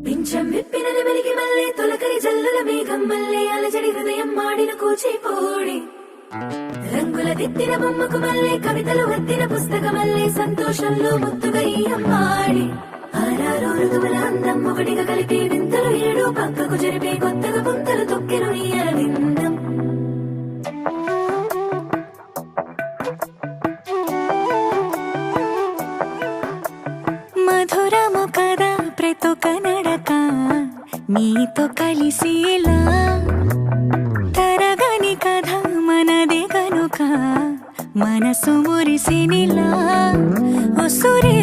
పింఛం విప్పినది వెలిగి మళ్ళీ తొలకరి జల్లుల మేఘం మళ్ళీ అలజడి హృదయం మాడిన కూచిపోడి రంగుల దిద్దిన బొమ్మకు మళ్ళీ కవితలు వద్దిన పుస్తకం మళ్ళీ సంతోషంలో ముద్దుగా ఈ అమ్మాడి ఆరారు ఋతువుల అందం ఒకటిగా కలిపి వింతలు ఏడు పక్కకు జరిపే కొత్తగా పుంతలు తొక్కెను ఈ అరవిందం మధురము కదా ప్రతొక నడక నీతో కలిసేలా తరగని కథ మనదే కనుక మనసు మురిసినిలా ఒసురే